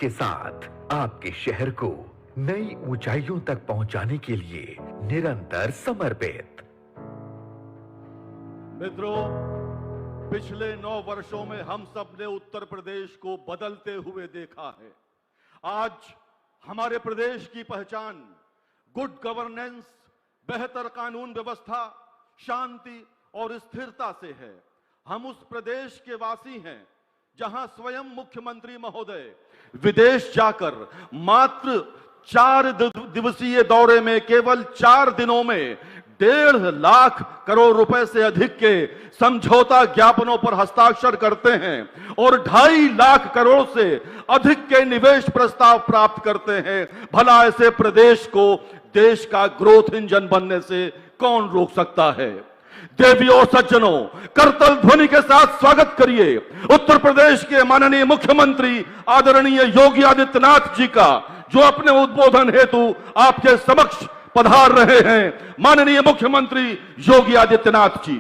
के साथ आपके शहर को नई ऊंचाइयों तक पहुंचाने के लिए निरंतर समर्पित। मित्रों, पिछले 9 वर्षों में हम सब ने उत्तर प्रदेश को बदलते हुए देखा है। आज हमारे प्रदेश की पहचान गुड गवर्नेंस, बेहतर कानून व्यवस्था, शांति और स्थिरता से है। हम उस प्रदेश के वासी हैं जहां स्वयं मुख्यमंत्री महोदय विदेश जाकर मात्र 4 दिवसीय दौरे में केवल 4 दिनों में 1.5 लाख करोड़ रुपए से अधिक के समझौता ज्ञापनों पर हस्ताक्षर करते हैं और 2.5 लाख करोड़ से अधिक के निवेश प्रस्ताव प्राप्त करते हैं। भला ऐसे प्रदेश को देश का ग्रोथ इंजन बनने से कौन रोक सकता है? देवियों सज्जनों, करतल ध्वनि के साथ स्वागत करिए उत्तर प्रदेश के माननीय मुख्यमंत्री आदरणीय योगी आदित्यनाथ जी का, जो अपने उद्बोधन हेतु आपके समक्ष पधार रहे हैं। माननीय मुख्यमंत्री योगी आदित्यनाथ जी।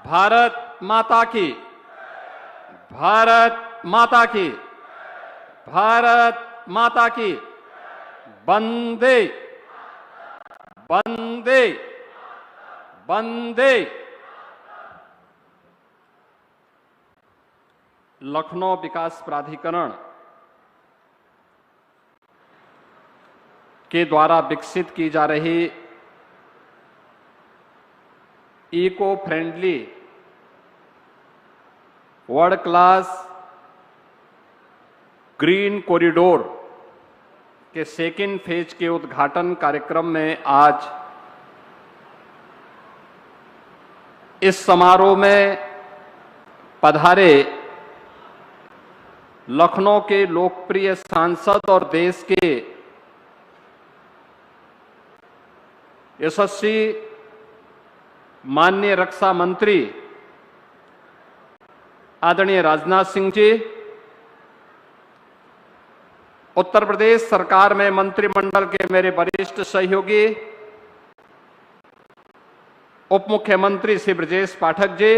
भारत माता की, भारत माता की, भारत माता की। वंदे वंदे वंदे। लखनऊ विकास प्राधिकरण के द्वारा विकसित की जा रही eco friendly world class green corridor के सेकेंड फेज के उद्घाटन कार्यक्रम में आज इस समारोह में पधारे लखनऊ के लोकप्रिय सांसद और देश के यशस्वी माननीय रक्षा मंत्री आदरणीय राजनाथ सिंह जी, उत्तर प्रदेश सरकार में मंत्रिमंडल के मेरे वरिष्ठ सहयोगी उप मुख्यमंत्री श्री ब्रजेश पाठक जी,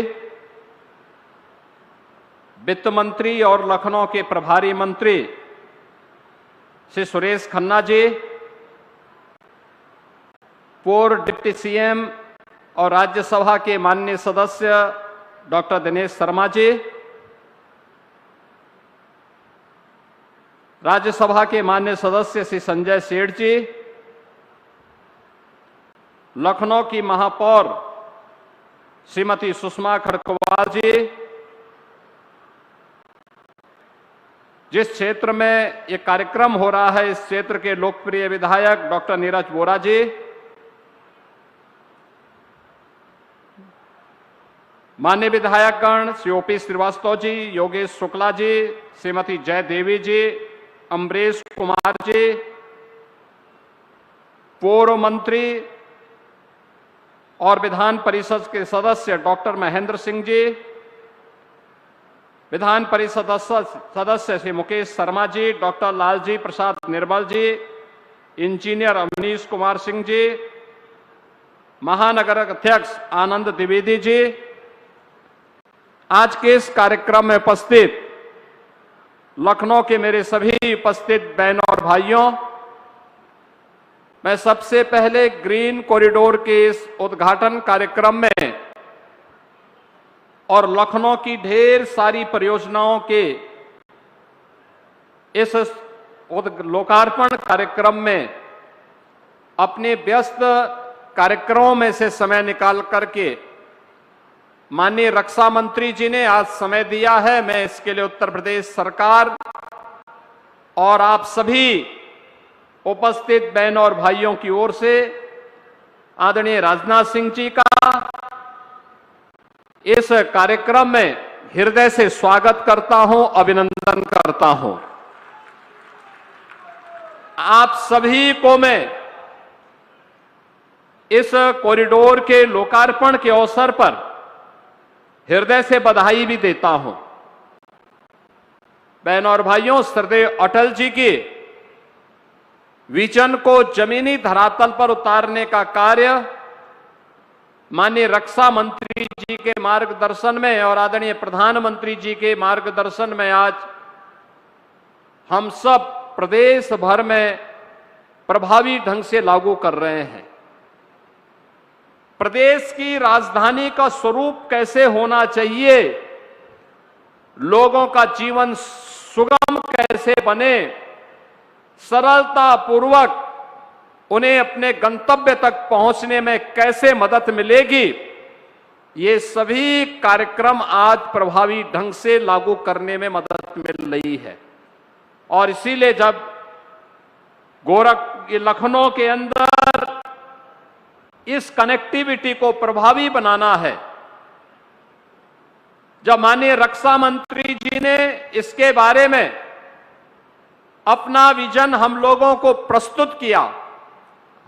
वित्त मंत्री और लखनऊ के प्रभारी मंत्री श्री सुरेश खन्ना जी, पूर्व डिप्टी सीएम और राज्यसभा के माननीय सदस्य डॉक्टर दिनेश शर्मा जी, राज्यसभा के माननीय सदस्य श्री संजय सेठ जी, लखनऊ की महापौर श्रीमती सुषमा खड़गवाल जी, जिस क्षेत्र में ये कार्यक्रम हो रहा है इस क्षेत्र के लोकप्रिय विधायक डॉक्टर नीरज वोरा जी, माननीय विधायकगण श्री ओपी श्रीवास्तव जी, योगेश शुक्ला जी, श्रीमती जय देवी जी, अमरीश कुमार जी, पूर्व मंत्री और विधान परिषद के सदस्य डॉक्टर महेंद्र सिंह जी, विधान परिषद सदस्य श्री मुकेश शर्मा जी, डॉक्टर लालजी प्रसाद निर्मल जी, इंजीनियर अमनीश कुमार सिंह जी, महानगर अध्यक्ष आनंद द्विवेदी जी, आज के इस कार्यक्रम में उपस्थित लखनऊ के मेरे सभी उपस्थित बहनों और भाइयों, मैं सबसे पहले ग्रीन कॉरिडोर के इस उद्घाटन कार्यक्रम में और लखनऊ की ढेर सारी परियोजनाओं के इस लोकार्पण कार्यक्रम में अपने व्यस्त कार्यक्रमों में से समय निकाल करके माननीय रक्षा मंत्री जी ने आज समय दिया है। मैं इसके लिए उत्तर प्रदेश सरकार और आप सभी उपस्थित बहनों और भाइयों की ओर से आदरणीय राजनाथ सिंह जी का इस कार्यक्रम में हृदय से स्वागत करता हूं, अभिनंदन करता हूं। आप सभी को मैं इस कॉरिडोर के लोकार्पण के अवसर पर हृदय से बधाई भी देता हूं। बहनों और भाइयों, श्रद्धेय अटल जी के विजन को जमीनी धरातल पर उतारने का कार्य माननीय रक्षा मंत्री जी के मार्गदर्शन में और आदरणीय प्रधानमंत्री जी के मार्गदर्शन में आज हम सब प्रदेश भर में प्रभावी ढंग से लागू कर रहे हैं। प्रदेश की राजधानी का स्वरूप कैसे होना चाहिए, लोगों का जीवन सुगम कैसे बने, सरलता पूर्वक उन्हें अपने गंतव्य तक पहुंचने में कैसे मदद मिलेगी, ये सभी कार्यक्रम आज प्रभावी ढंग से लागू करने में मदद मिल रही है। और इसीलिए जब लखनऊ के अंदर इस कनेक्टिविटी को प्रभावी बनाना है, जब माननीय रक्षा मंत्री जी ने इसके बारे में अपना विजन हम लोगों को प्रस्तुत किया,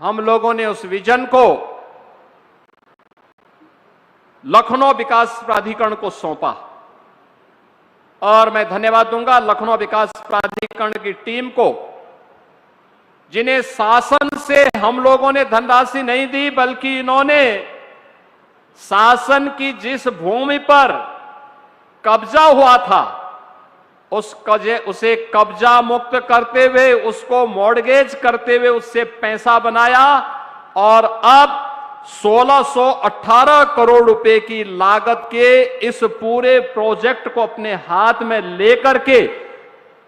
हम लोगों ने उस विजन को लखनऊ विकास प्राधिकरण को सौंपा। और मैं धन्यवाद दूंगा लखनऊ विकास प्राधिकरण की टीम को, जिन्हें शासन से हम लोगों ने धनराशि नहीं दी, बल्कि इन्होंने शासन की जिस भूमि पर कब्जा हुआ था उसे कब्जा मुक्त करते हुए, उसको मॉर्गेज करते हुए उससे पैसा बनाया और अब 1618 करोड़ रुपए की लागत के इस पूरे प्रोजेक्ट को अपने हाथ में लेकर के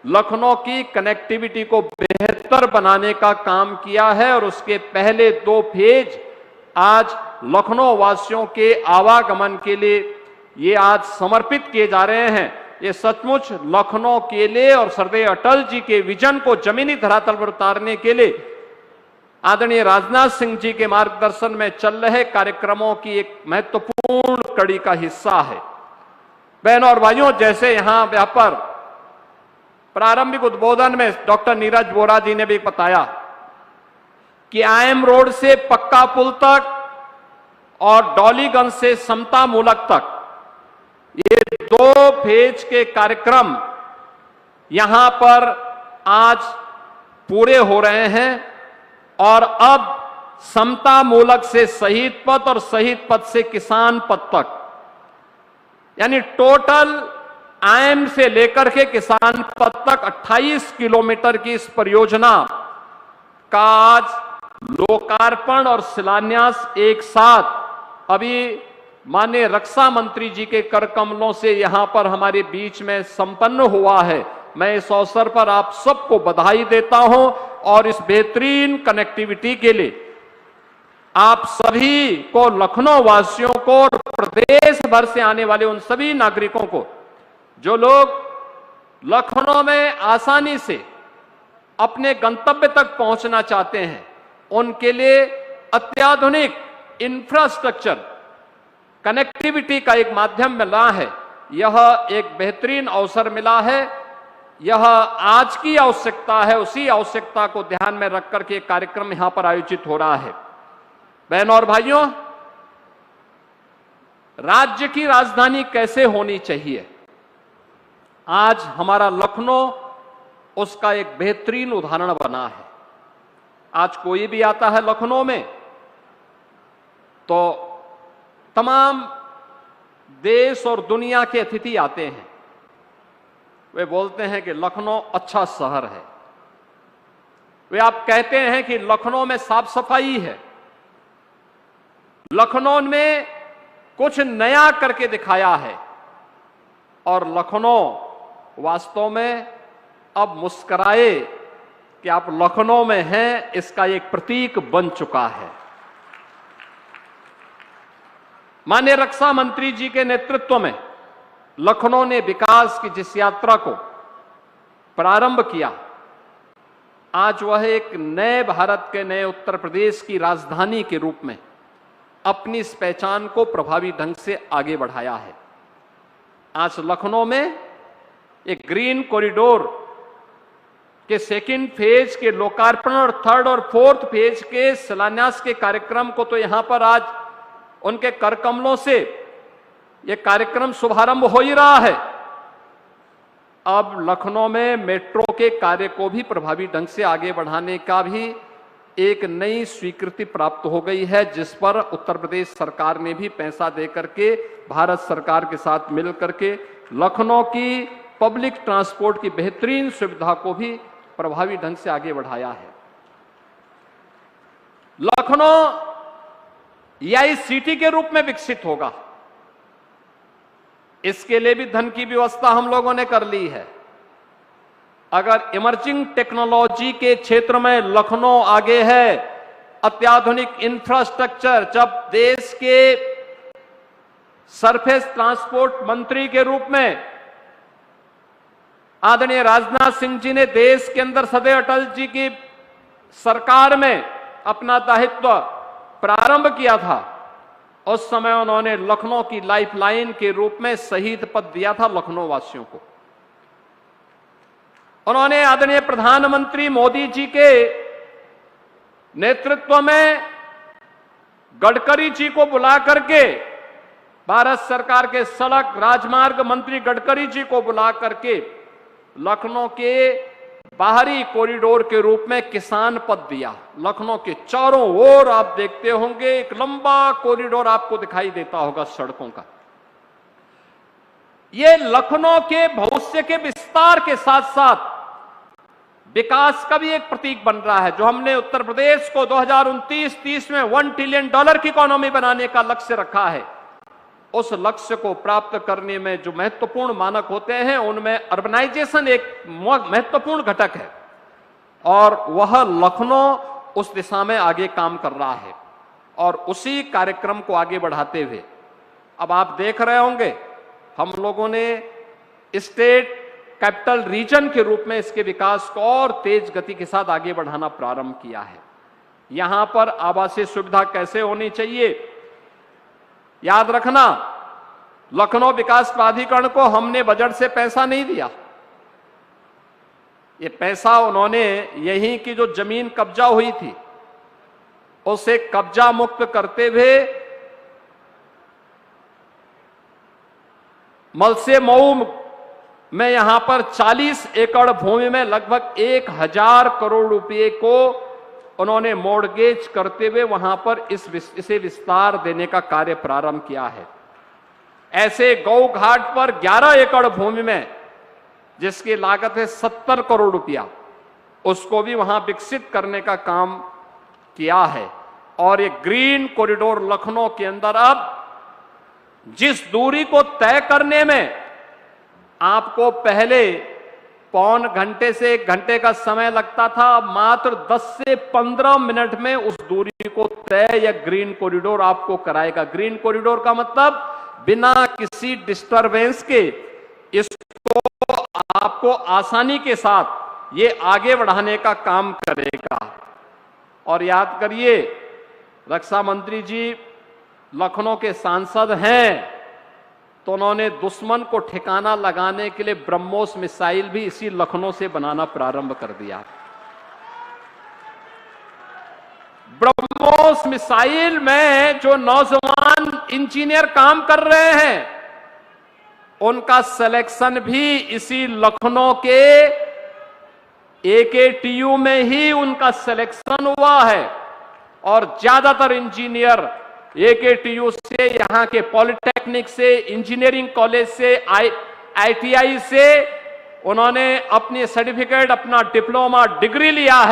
लखनऊ की कनेक्टिविटी को बेहतर बनाने का काम किया है। और उसके पहले 2 फेज आज लखनऊ वासियों के आवागमन के लिए ये आज समर्पित किए जा रहे हैं। ये सचमुच लखनऊ के लिए और सरदार अटल जी के विजन को जमीनी धरातल पर उतारने के लिए आदरणीय राजनाथ सिंह जी के मार्गदर्शन में चल रहे कार्यक्रमों की एक महत्वपूर्ण कड़ी का हिस्सा है। बहनों और भाइयों, जैसे यहां पर प्रारंभिक उद्बोधन में डॉक्टर नीरज वोरा जी ने भी बताया कि आईएम रोड से पक्का पुल तक और डॉलीगंज से समता मूलक तक ये 2 फेज के कार्यक्रम यहां पर आज पूरे हो रहे हैं। और अब समता मूलक से शहीद पथ और शहीद पथ से किसान पथ तक, यानी टोटल आईएम से लेकर के किसान पथ तक 28 किलोमीटर की इस परियोजना का आज लोकार्पण और शिलान्यास एक साथ अभी माननीय रक्षा मंत्री जी के कर कमलों से यहां पर हमारे बीच में संपन्न हुआ है। मैं इस अवसर पर आप सबको बधाई देता हूं और इस बेहतरीन कनेक्टिविटी के लिए आप सभी को, लखनऊ वासियों को और प्रदेश भर से आने वाले उन सभी नागरिकों को जो लोग लखनऊ में आसानी से अपने गंतव्य तक पहुंचना चाहते हैं, उनके लिए अत्याधुनिक इंफ्रास्ट्रक्चर कनेक्टिविटी का एक माध्यम मिला है। यह एक बेहतरीन अवसर मिला है। यह आज की आवश्यकता है, उसी आवश्यकता को ध्यान में रख करके कार्यक्रम यहां पर आयोजित हो रहा है। बहनों और भाइयों, राज्य की राजधानी कैसे होनी चाहिए, आज हमारा लखनऊ उसका एक बेहतरीन उदाहरण बना है। आज कोई भी आता है लखनऊ में तो तमाम देश और दुनिया के अतिथि आते हैं, वे बोलते हैं कि लखनऊ अच्छा शहर है। वे आप कहते हैं कि लखनऊ में साफ सफाई है, लखनऊ में कुछ नया करके दिखाया है। और लखनऊ वास्तव में अब मुस्कुराए कि आप लखनऊ में हैं, इसका एक प्रतीक बन चुका है। माननीय रक्षा मंत्री जी के नेतृत्व में लखनऊ ने विकास की जिस यात्रा को प्रारंभ किया, आज वह एक नए भारत के, नए उत्तर प्रदेश की राजधानी के रूप में अपनी इस पहचान को प्रभावी ढंग से आगे बढ़ाया है। आज लखनऊ में एक ग्रीन कॉरिडोर के 2nd फेज के लोकार्पण और 3rd और 4th फेज के शिलान्यास के कार्यक्रम को तो यहां पर आज उनके कर कमलों से यह कार्यक्रम शुभारंभ हो ही रहा है। अब लखनऊ में मेट्रो के कार्य को भी प्रभावी ढंग से आगे बढ़ाने का भी एक नई स्वीकृति प्राप्त हो गई है, जिस पर उत्तर प्रदेश सरकार ने भी पैसा दे करके भारत सरकार के साथ मिल करके लखनऊ की पब्लिक ट्रांसपोर्ट की बेहतरीन सुविधा को भी प्रभावी ढंग से आगे बढ़ाया है। लखनऊ EI सिटी के रूप में विकसित होगा, इसके लिए भी धन की व्यवस्था हम लोगों ने कर ली है। अगर इमर्जिंग टेक्नोलॉजी के क्षेत्र में लखनऊ आगे है, अत्याधुनिक इंफ्रास्ट्रक्चर, जब देश के सरफेस ट्रांसपोर्ट मंत्री के रूप में आदरणीय राजनाथ सिंह जी ने देश के अंदर सदैव अटल जी की सरकार में अपना दायित्व प्रारंभ किया था, उस समय उन्होंने लखनऊ की लाइफलाइन के रूप में शहीद पद दिया था लखनऊ वासियों को। उन्होंने आदरणीय प्रधानमंत्री मोदी जी के नेतृत्व में गडकरी जी को बुला करके, भारत सरकार के सड़क राजमार्ग मंत्री गडकरी जी को बुला करके लखनऊ के बाहरी कॉरिडोर के रूप में किसान पद दिया। लखनऊ के चारों ओर आप देखते होंगे एक लंबा कॉरिडोर आपको दिखाई देता होगा सड़कों का। ये लखनऊ के भविष्य के विस्तार के साथ साथ विकास का भी एक प्रतीक बन रहा है। जो हमने उत्तर प्रदेश को 2029-30 में $1 ट्रिलियन की इकोनॉमी बनाने का लक्ष्य रखा है, उस लक्ष्य को प्राप्त करने में जो महत्वपूर्ण मानक होते हैं उनमें अर्बनाइजेशन एक महत्वपूर्ण घटक है, और वह लखनऊ उस दिशा में आगे काम कर रहा है। और उसी कार्यक्रम को आगे बढ़ाते हुए अब आप देख रहे होंगे हम लोगों ने स्टेट कैपिटल रीजन के रूप में इसके विकास को और तेज गति के साथ आगे बढ़ाना प्रारंभ किया है। यहां पर आवासीय सुविधा कैसे होनी चाहिए, याद रखना, लखनऊ विकास प्राधिकरण को हमने बजट से पैसा नहीं दिया। ये पैसा उन्होंने यहीं की जो जमीन कब्जा हुई थी उसे कब्जा मुक्त करते हुए मलसे मऊ में यहां पर 40 एकड़ भूमि में लगभग 1000 करोड़ रुपए को उन्होंने मॉर्गेज करते हुए वहां पर इसे विस्तार देने का कार्य प्रारंभ किया है। ऐसे गौ घाट पर 11 एकड़ भूमि में जिसकी लागत है 70 करोड़ रुपया, उसको भी वहां विकसित करने का काम किया है। और ये ग्रीन कॉरिडोर लखनऊ के अंदर अब जिस दूरी को तय करने में आपको पहले पौन घंटे से 1 घंटे का समय लगता था, मात्र 10 से 15 मिनट में उस दूरी को तय या ग्रीन कॉरिडोर आपको कराएगा। ग्रीन कॉरिडोर का मतलब बिना किसी डिस्टरबेंस के इसको आपको आसानी के साथ ये आगे बढ़ाने का काम करेगा। और याद करिए, रक्षा मंत्री जी लखनऊ के सांसद हैं, तो उन्होंने दुश्मन को ठिकाना लगाने के लिए ब्रह्मोस मिसाइल भी इसी लखनऊ से बनाना प्रारंभ कर दिया। ब्रह्मोस मिसाइल में जो नौजवान इंजीनियर काम कर रहे हैं उनका सिलेक्शन भी इसी लखनऊ के AKTU में ही उनका सिलेक्शन हुआ है। और ज्यादातर इंजीनियर AKTU से, यहां के पॉलिटेक्निक से, इंजीनियरिंग कॉलेज से, ITI से उन्होंने अपनी सर्टिफिकेट, अपना डिप्लोमा, डिग्री लिया है।